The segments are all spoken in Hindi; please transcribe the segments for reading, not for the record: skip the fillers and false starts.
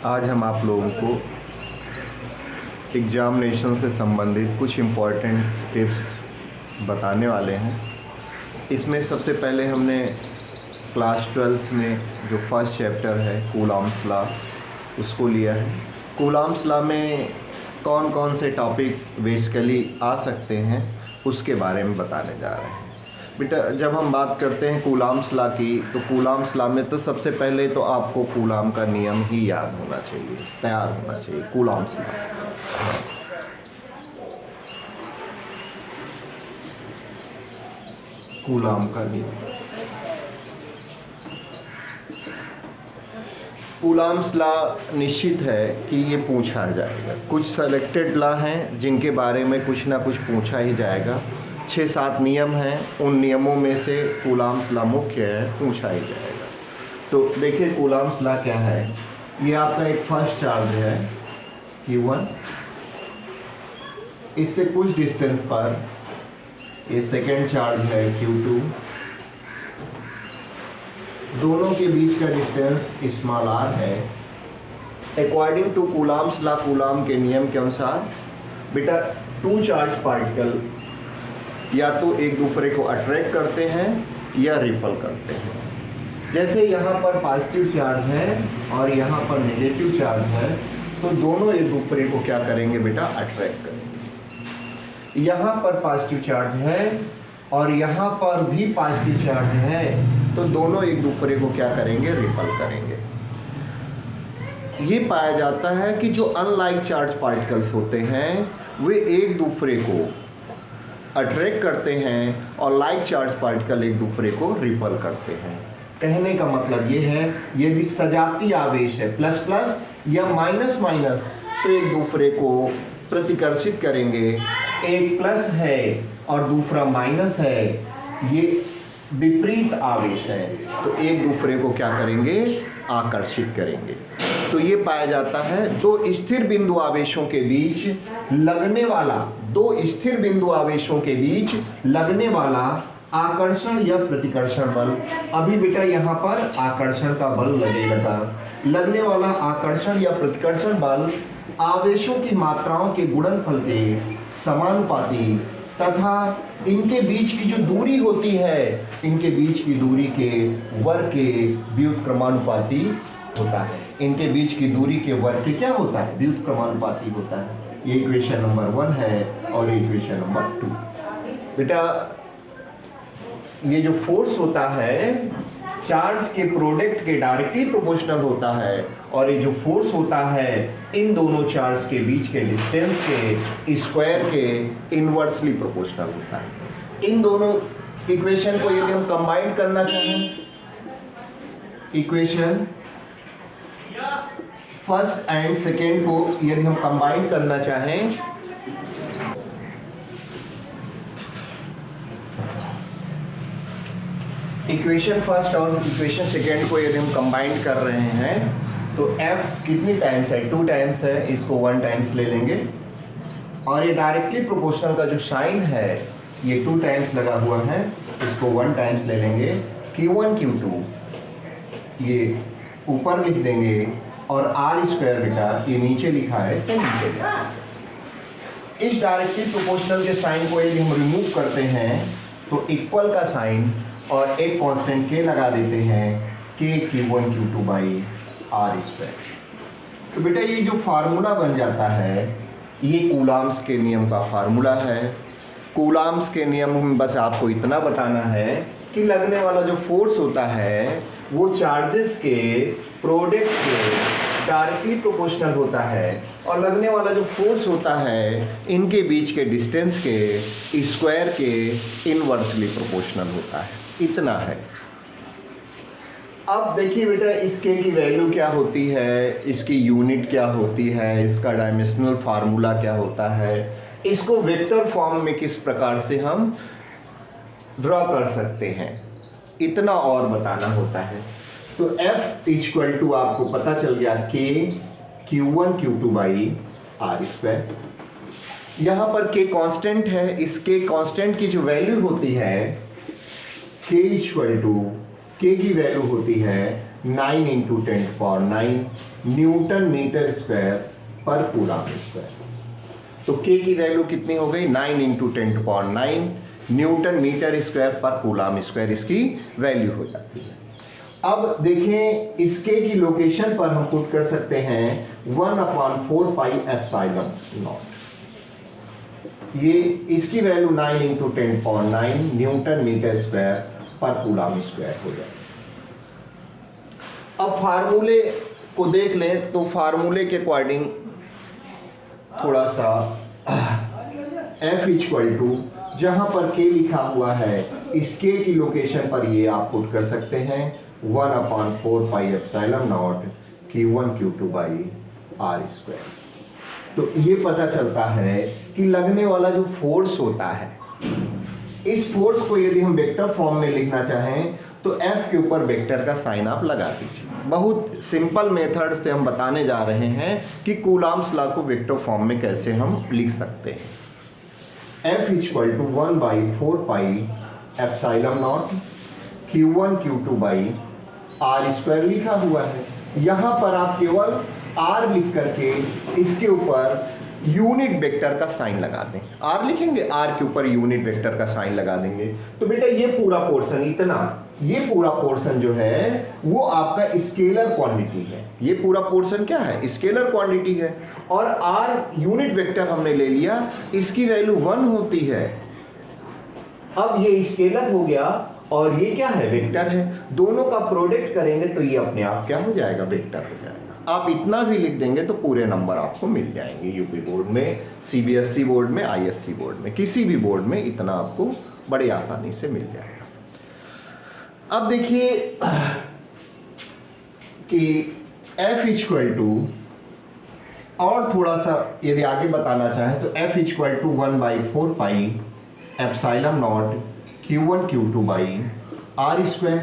आज हम आप लोगों को एग्जामिनेशन से संबंधित कुछ इम्पोर्टेंट टिप्स बताने वाले हैं। इसमें सबसे पहले हमने क्लास 12th में जो फर्स्ट चैप्टर है कूलॉम्स लॉ उसको लिया है। कूलॉम्स लॉ में कौन कौन से टॉपिक बेसिकली आ सकते हैं उसके बारे में बताने जा रहे हैं। बेटा जब हम बात करते हैं कूलॉम्स लॉ की, तो कूलॉम्स लॉ में तो सबसे पहले तो आपको कूलॉम का नियम ही याद होना चाहिए, तैयार होना चाहिए। कूलॉम्स लॉ कूलॉम का नियम। कूलॉम्स लॉ निश्चित है कि ये पूछा जाएगा। कुछ सेलेक्टेड लॉ हैं जिनके बारे में कुछ ना कुछ पूछा ही जाएगा। 6-7 नियम हैं, उन नियमों में से कूलॉम्स लॉ मुख्य है, पूछा ही जाएगा। तो देखिए कूलॉम्स लॉ क्या है। ये आपका एक फर्स्ट चार्ज है Q1, इससे कुछ डिस्टेंस पर ये सेकेंड चार्ज है Q2, दोनों के बीच का डिस्टेंस स्मॉल r है। According to Coulomb's law, Coulomb के नियम के अनुसार बेटा 2 चार्ज पार्टिकल या तो एक दूसरे को अट्रैक्ट करते हैं या रिपल करते हैं। जैसे यहाँ पर पॉजिटिव चार्ज है और यहाँ पर नेगेटिव चार्ज है, तो दोनों एक दूसरे को क्या करेंगे बेटा, अट्रैक्ट करेंगे। यहाँ पर पॉजिटिव चार्ज है और यहाँ पर भी पॉजिटिव चार्ज है, तो दोनों एक दूसरे को क्या करेंगे, रिपल करेंगे। ये पाया जाता है कि जो अनलाइक चार्ज पार्टिकल्स होते हैं वे एक दूसरे को अट्रैक्ट करते हैं और लाइक चार्ज पार्टिकल एक दूसरे को रिपल करते हैं। कहने का मतलब ये है, यदि सजातीय आवेश है प्लस प्लस या माइनस माइनस, तो एक दूसरे को प्रतिकर्षित करेंगे। एक प्लस है और दूसरा माइनस है, ये विपरीत आवेश है, तो एक दूसरे को क्या करेंगे, आकर्षित करेंगे। तो ये पाया जाता है दो स्थिर बिंदु आवेशों के बीच लगने वाला, दो स्थिर बिंदु आवेशों के बीच लगने वाला आकर्षण या प्रतिकर्षण बल। अभी बेटा यहाँ पर आकर्षण का बल लगेगा। लगने वाला आकर्षण या प्रतिकर्षण बल आवेशों की मात्राओं के गुणनफल के समानुपाती तथा इनके बीच की जो दूरी होती है, इनके बीच की दूरी के वर्ग के व्युत्क्रमानुपाती होता है। इनके बीच की दूरी के वर्ग के क्या होता है, व्युत्क्रमानुपाती होता है। ये इक्वेशन नंबर 1 है और ये इक्वेशन नंबर 2। बेटा ये जो फोर्स होता है चार्ज के प्रोडक्ट के डायरेक्टली प्रोपोर्शनल होता है, और ये जो फोर्स होता है इन दोनों चार्ज के बीच के डिस्टेंस के स्क्वायर के इनवर्सली प्रोपोर्शनल होता है। इन दोनों इक्वेशन को यदि हम कंबाइन करना चाहें, इक्वेशन फर्स्ट एंड सेकेंड को यदि हम कंबाइन करना चाहें, इक्वेशन फर्स्ट और इक्वेशन सेकेंड को यदि हम कंबाइन कर रहे हैं, तो f कितनी टाइम्स है, 2 टाइम्स है, इसको 1 टाइम्स ले लेंगे। और ये डायरेक्टली प्रोपोर्शनल का जो साइन है ये 2 टाइम्स लगा हुआ है, इसको 1 टाइम्स ले लेंगे। Q1 Q2 ये ऊपर लिख देंगे और r स्क्वायर बेटा ये नीचे लिखा है, इसे नीचे लिखा। इस डायरेक्टली प्रोपोर्शनल के साइन को यदि हम रिमूव करते हैं तो इक्वल का साइन और एक कांस्टेंट k लगा देते हैं, k Q1 Q2 by r square. तो बेटा ये जो फार्मूला बन जाता है ये कूलॉम्स के नियम का फार्मूला है। कूलॉम्स के नियम में बस आपको इतना बताना है कि लगने वाला जो फोर्स होता है वो चार्जेस के प्रोडक्ट के डायरेक्टली प्रोपोर्शनल होता है, और लगने वाला जो फोर्स होता है इनके बीच के डिस्टेंस के स्क्वायर के इनवर्सली प्रोपोर्शनल होता है। इतना है। अब देखिए बेटा इसके की वैल्यू क्या होती है, इसकी यूनिट क्या होती है, इसका डायमेंशनल फार्मूला क्या होता है, इसको वेक्टर फॉर्म में किस प्रकार से हम ड्रॉ कर सकते हैं, इतना और बताना होता है। तो F इक्वल टू आपको पता चल गया K Q1 Q2 by R square. यहाँ पर K कांस्टेंट है, इसके कांस्टेंट की जो वैल्यू होती है K इक्वल टू, K की वैल्यू होती है 9 इंटू 10⁹ न्यूटन मीटर स्क्वायर पर कूलम स्क्वायर। तो के की वैल्यू कितनी हो गई? 9 इंटू 10⁹ न्यूटन मीटर स्क्वायर पर कूलम स्क्वायर इसकी वैल्यू हो जाती है। अब देखें इसके की लोकेशन पर हम पुट कर सकते हैं 1/4 पाई एप्सिलॉन नॉट। ये इसकी value 9 into 10⁹ newton metre square पर कूलम स्क्वायर हो जाए। अब फार्मूले को देख लें तो फार्मूले के अकॉर्डिंग थोड़ा सा F इक्वल टू जहां पर K लिखा हुआ है इस K की लोकेशन पर ये आप पुट कर सकते हैं 1/4 pi epsilon nought Q1 Q2 by R square. तो ये पता चलता है कि लगने वाला जो फोर्स होता है, इस फोर्स को यदि हम वेक्टर फॉर्म में लिखना चाहें तो F के ऊपर वेक्टर का साइन आप लगा दीजिए। बहुत सिंपल मेथड से हम बताने जा रहे हैं कि कूलम्स लॉ को वेक्टर फॉर्म में कैसे हम लिख सकते हैं। F equal to 1/4 pi epsilon nought Q1 Q2 by R square लिखा हुआ है। यहाँ पर आप केवल R लिख करके इसके ऊपर यूनिट वेक्टर का साइन लगा दें। R लिखेंगे, R के ऊपर यूनिट वेक्टर का साइन लगा देंगे। तो बेटा ये पूरा पोर्शन, इतना ये पूरा पोर्शन जो है वो आपका स्केलर क्वांटिटी है। ये पूरा पोर्शन क्या है? स्केलर क्वांटिटी है। और R यूनिट वेक्टर हमने ले लिया, इसकी वैल्यू 1 होती है। अब ये स्केलर हो गया और ये क्या है? वेक्टर है। दोनों का प्रोडक्ट करेंगे तो ये अपने आप क्या हो जाएगा? वेक्टर हो जाएगा। आप इतना भी लिख देंगे तो पूरे नंबर आपको मिल जाएंगे। यूपी बोर्ड में, सीबीएसई बोर्ड में, आईएससी बोर्ड में, किसी भी बोर्ड में इतना आपको बड़ी आसानी से मिल जाएगा। अब देखिए कि F इक्वल टू, और थोड़ा सा यदि आगे बताना चाहें तो F equal to 1/4 pi epsilon nought Q1 Q2 by R square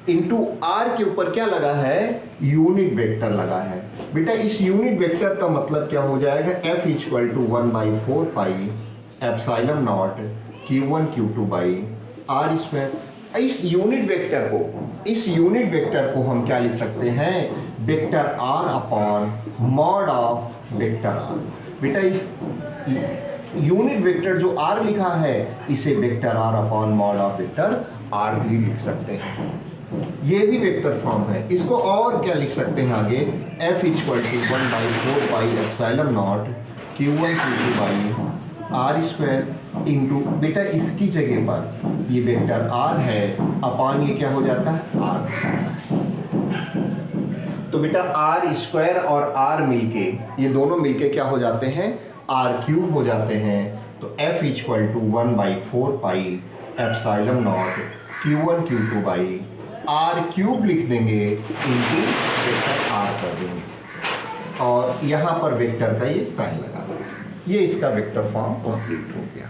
into R के ऊपर क्या लगा है? यूनिट वेक्टर लगा है। बेटा इस यूनिट वेक्टर का मतलब क्या हो जाएगा? F equal to 1/4 pi epsilon nought Q1 Q2 by R square. इस यूनिट वेक्टर को हम क्या लिख सकते हैं? Vector R upon mod of vector R। बेटा इस यूनिट वेक्टर जो R लिखा है इसे vector R upon mod of vector R भी लिख सकते हैं। ये भी वेक्टर फॉर्म है। इसको और क्या लिख सकते हैं आगे? F equal to 1/4 pi epsilon nought Q1 Q2 by R square into, बेटा इसकी जगह पर ये वेक्टर R है अपॉन ये क्या हो जाता है? R। तो बेटा R स्क्वायर और R मिलके, ये दोनों मिलके क्या हो जाते हैं? R क्यूब हो जाते हैं। तो F equal to 1/4 pi epsilon nought Q1 Q2 by R cube लिख देंगे इंटू वेक्टर R कर देंगे और यहाँ पर वेक्टर का ये साइन लगा देंगे। ये इसका वेक्टर फॉर्म कंप्लीट हो गया।